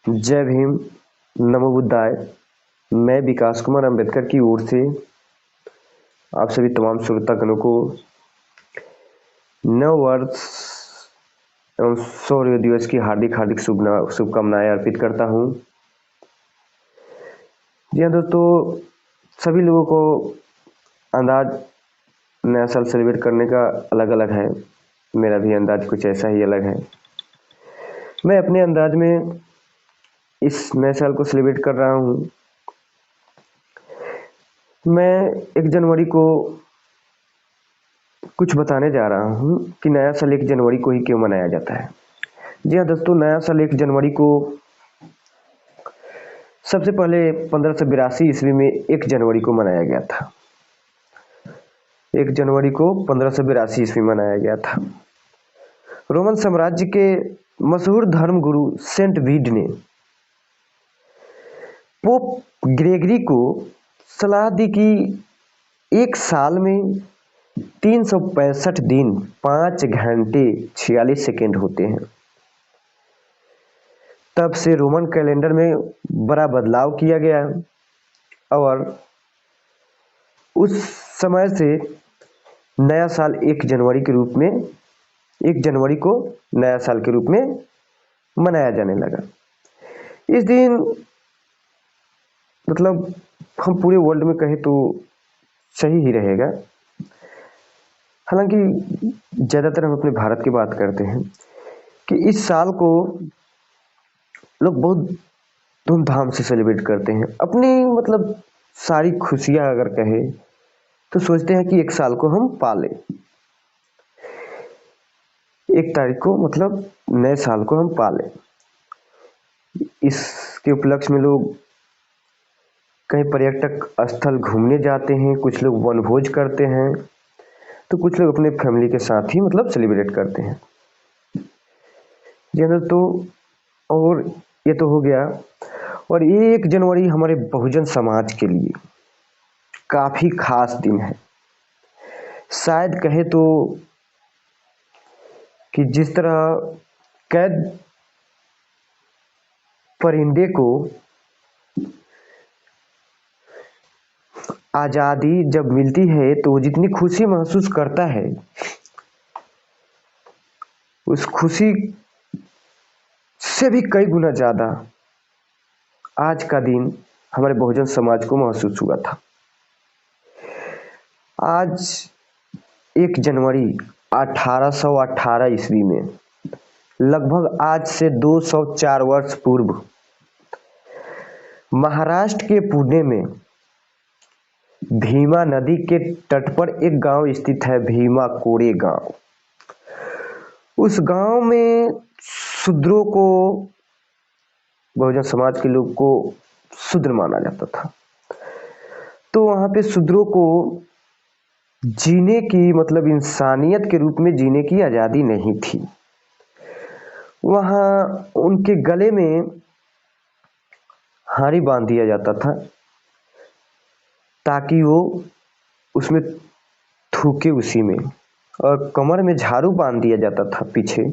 जय भीम, नमो बुद्धाय। मैं विकास कुमार अंबेडकर की ओर से आप सभी तमाम श्रोतागणों को नव वर्ष एवं शौर्य दिवस की हार्दिक हार्दिक शुभकामनाएं अर्पित करता हूं। जी हाँ दोस्तों, सभी लोगों को अंदाज नया साल सेलिब्रेट करने का अलग अलग है। मेरा भी अंदाज कुछ ऐसा ही अलग है। मैं अपने अंदाज में इस नए साल को सेलिब्रेट कर रहा हूँ। मैं 1 जनवरी को कुछ बताने जा रहा हूँ कि नया साल 1 जनवरी को ही क्यों मनाया जाता है। जी हाँ दोस्तों, नया साल 1 जनवरी को सबसे पहले 1582 ईस्वी में 1 जनवरी को मनाया गया था। 1 जनवरी को 1582 ईस्वी मनाया गया था। रोमन साम्राज्य के मशहूर धर्मगुरु सेंट बीड ने पोप ग्रेगरी को सलाह दी कि 1 साल में 365 दिन 5 घंटे 46 सेकेंड होते हैं। तब से रोमन कैलेंडर में बड़ा बदलाव किया गया और उस समय से नया साल 1 जनवरी के रूप में 1 जनवरी को नया साल के रूप में मनाया जाने लगा। इस दिन मतलब हम पूरे वर्ल्ड में कहें तो सही ही रहेगा। हालांकि ज़्यादातर हम अपने भारत की बात करते हैं कि इस साल को लोग बहुत धूमधाम से सेलिब्रेट करते हैं। अपनी मतलब सारी खुशियां अगर कहे तो सोचते हैं कि 1 साल को हम पालें। 1 तारीख को मतलब नए साल को हम पालें। इसके उपलक्ष्य में लोग कई पर्यटक स्थल घूमने जाते हैं, कुछ लोग वनभोज करते हैं, तो कुछ लोग अपने फैमिली के साथ ही मतलब सेलिब्रेट करते हैं। जी तो और ये तो हो गया। और 1 जनवरी हमारे बहुजन समाज के लिए काफ़ी खास दिन है। शायद कहे तो कि जिस तरह कैद परिंदे को आज़ादी जब मिलती है तो वो जितनी खुशी महसूस करता है, उस खुशी से भी कई गुना ज़्यादा आज का दिन हमारे बहुजन समाज को महसूस हुआ था। आज 1 जनवरी 1818 ईस्वी में लगभग आज से 204 वर्ष पूर्व महाराष्ट्र के पुणे में भीमा नदी के तट पर एक गांव स्थित है, भीमा कोरे गांव। उस गांव में शूद्रों को, बहुजन समाज के लोग को शूद्र माना जाता था। तो वहां पे शूद्रों को जीने की मतलब इंसानियत के रूप में जीने की आज़ादी नहीं थी। वहां उनके गले में हारी बांध दिया जाता था ताकि वो उसमें थूके उसी में, और कमर में झाड़ू बांध दिया जाता था पीछे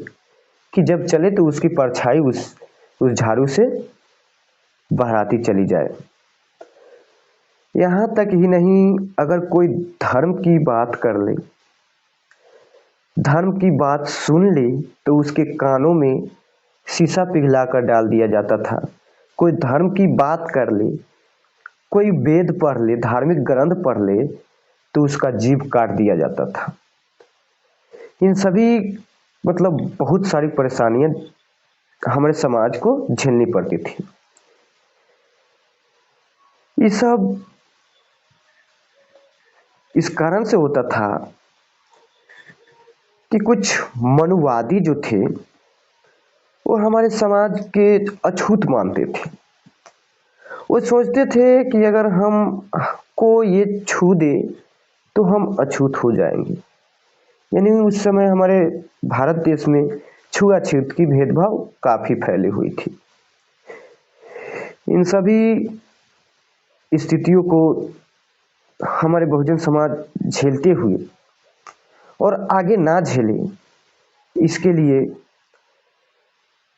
कि जब चले तो उसकी परछाई उस झाड़ू से बहराती चली जाए। यहाँ तक ही नहीं, अगर कोई धर्म की बात कर ले, धर्म की बात सुन ले, तो उसके कानों में शीशा पिघलाकर डाल दिया जाता था। कोई धर्म की बात कर ले, कोई वेद पढ़ ले, धार्मिक ग्रंथ पढ़ ले, तो उसका जीभ काट दिया जाता था। इन सभी मतलब बहुत सारी परेशानियां हमारे समाज को झेलनी पड़ती थी। ये सब इस कारण से होता था कि कुछ मनुवादी जो थे वो हमारे समाज के अछूत मानते थे। वो सोचते थे कि अगर हम को ये छू दे तो हम अछूत हो जाएंगे। यानी उस समय हमारे भारत देश में छुआछूत की भेदभाव काफी फैली हुई थी। इन सभी स्थितियों को हमारे बहुजन समाज झेलते हुए और आगे ना झेले, इसके लिए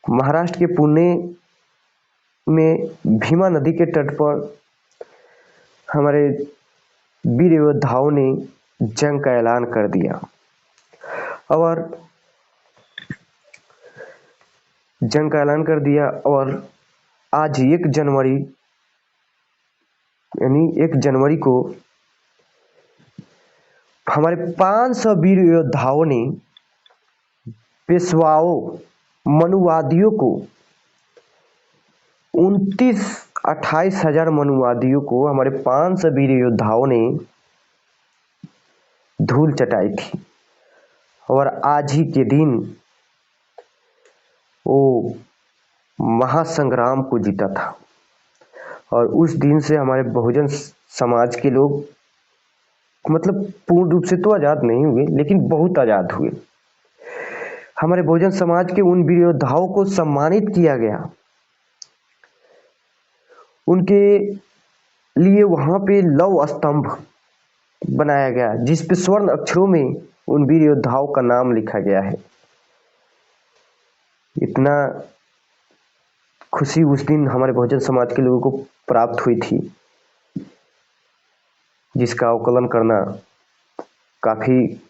महाराष्ट्र के पुणे में भीमा नदी के तट पर हमारे वीर योद्धाओं ने जंग का ऐलान कर दिया और आज 1 जनवरी यानी 1 जनवरी को हमारे 500 वीर योद्धाओं ने पेशवाओं मनुवादियों को 28,000 मनुवादियों को हमारे 500 वीर योद्धाओं ने धूल चटाई थी और आज ही के दिन वो महासंग्राम को जीता था। और उस दिन से हमारे बहुजन समाज के लोग मतलब पूर्ण रूप से तो आज़ाद नहीं हुए, लेकिन बहुत आज़ाद हुए। हमारे बहुजन समाज के उन वीर योद्धाओं को सम्मानित किया गया, उनके लिए वहाँ पे लौह स्तंभ बनाया गया जिस पे स्वर्ण अक्षरों में उन वीर योद्धाओं का नाम लिखा गया है। इतना खुशी उस दिन हमारे बहुजन समाज के लोगों को प्राप्त हुई थी जिसका आकलन करना काफी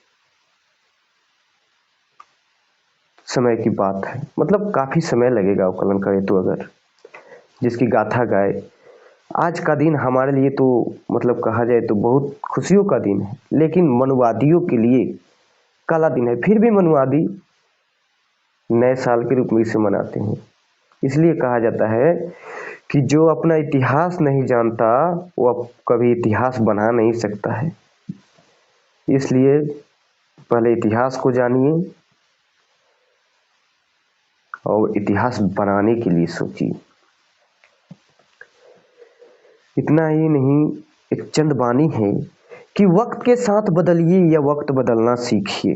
समय की बात है, मतलब काफी समय लगेगा आकलन करे तो, अगर जिसकी गाथा गाए। आज का दिन हमारे लिए तो मतलब कहा जाए तो बहुत खुशियों का दिन है, लेकिन मनुवादियों के लिए काला दिन है। फिर भी मनुवादी नए साल के रूप में इसे मनाते हैं। इसलिए कहा जाता है कि जो अपना इतिहास नहीं जानता वो अब कभी इतिहास बना नहीं सकता है। इसलिए पहले इतिहास को जानिए और इतिहास बनाने के लिए सोचिए। इतना ही नहीं, एक चंद वाणी है कि वक्त के साथ बदलिए या वक्त बदलना सीखिए।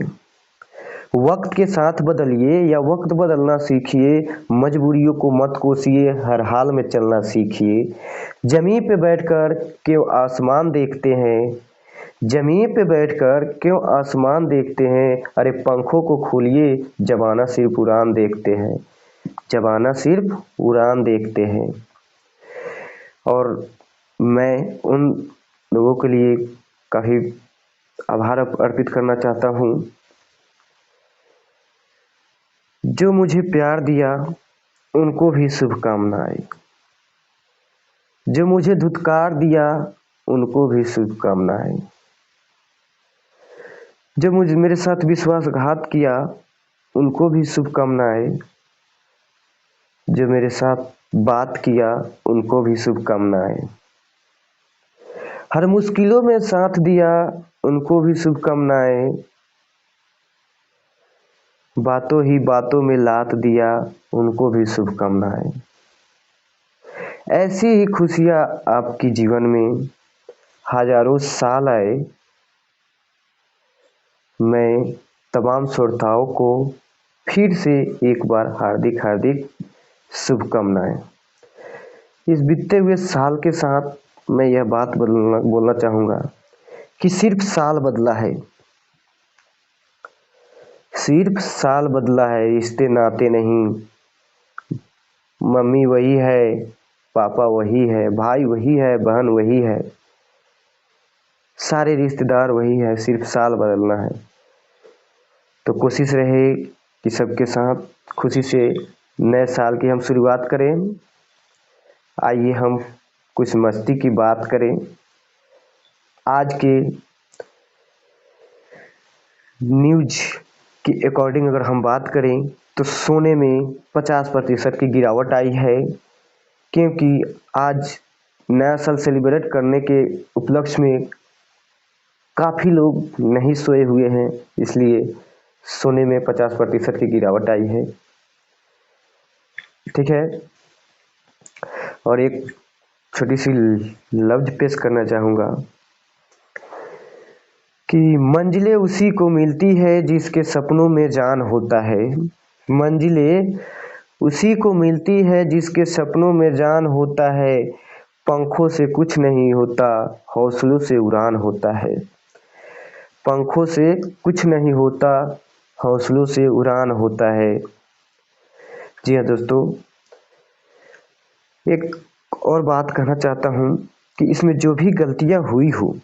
वक्त के साथ बदलिए या वक्त बदलना सीखिए, मजबूरियों को मत कोसिए, हर हाल में चलना सीखिए। जमीन पे बैठकर क्यों आसमान देखते हैं, जमीन पे बैठकर क्यों आसमान देखते हैं, अरे पंखों को खोलिए, जमाना सिर्फ उड़ान देखते हैं, जमाना सिर्फ उड़ान देखते हैं। और मैं उन लोगों के लिए काफ़ी आभार अर्पित करना चाहता हूँ जो मुझे प्यार दिया, उनको भी शुभकामनाएं। जो मुझे धुतकार दिया, उनको भी शुभकामनाएं। जो मुझे मेरे साथ विश्वासघात किया, उनको भी शुभकामनाएं। जो मेरे साथ बात किया, उनको भी शुभकामनाएं। हर मुश्किलों में साथ दिया, उनको भी शुभकामनाएं। बातों ही बातों में लात दिया, उनको भी शुभकामनाएं। ऐसी ही खुशियां आपकी जीवन में हजारों साल आए। मैं तमाम श्रोताओं को फिर से एक बार हार्दिक हार्दिक शुभकामनाएं। इस बीतते हुए साल के साथ मैं यह बात बोलना चाहूँगा कि सिर्फ साल बदला है, सिर्फ साल बदला है, रिश्ते नाते नहीं। मम्मी वही है, पापा वही है, भाई वही है, बहन वही है, सारे रिश्तेदार वही है, सिर्फ साल बदलना है। तो कोशिश रहे कि सबके साथ खुशी से नए साल की हम शुरुआत करें। आइए हम कुछ मस्ती की बात करें। आज के न्यूज के अकॉर्डिंग अगर हम बात करें तो सोने में 50% की गिरावट आई है, क्योंकि आज नया साल सेलिब्रेट करने के उपलक्ष्य में काफ़ी लोग नहीं सोए हुए हैं, इसलिए सोने में 50% की गिरावट आई है। ठीक है, और एक छोटी सी लफ्ज पेश करना चाहूँगा कि मंजिलें उसी को मिलती है जिसके सपनों में जान होता है। मंजिलें उसी को मिलती है जिसके सपनों में जान होता है। पंखों से कुछ नहीं होता, हौसलों से उड़ान होता है। पंखों से कुछ नहीं होता, हौसलों से उड़ान होता है। जी हाँ दोस्तों, एक और बात कहना चाहता हूँ कि इसमें जो भी गलतियाँ हुई हो,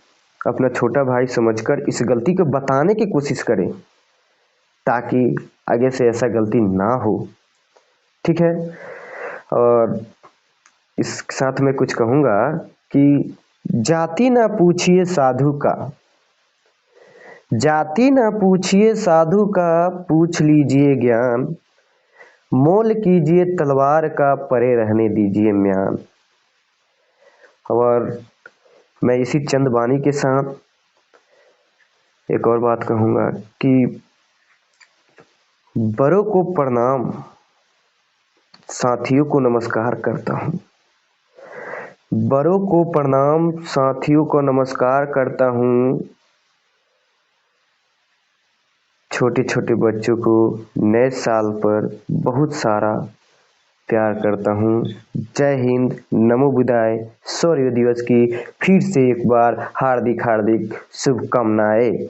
अपना छोटा भाई समझकर इस गलती को बताने की कोशिश करें, ताकि आगे से ऐसा गलती ना हो। ठीक है। और इस साथ में कुछ कहूँगा कि जाति ना पूछिए साधु का, जाति ना पूछिए साधु का, पूछ लीजिए ज्ञान, मोल कीजिए तलवार का, परे रहने दीजिए म्यान। और मैं इसी चंद वाणी के साथ एक और बात कहूँगा कि बड़ों को प्रणाम, साथियों को नमस्कार करता हूँ। बड़ों को प्रणाम, साथियों को नमस्कार करता हूँ। छोटे छोटे बच्चों को नए साल पर बहुत सारा प्यार करता हूँ। जय हिंद, नमो बुद्धाय। शौर्य दिवस की फिर से एक बार हार्दिक हार्दिक शुभकामनाएं।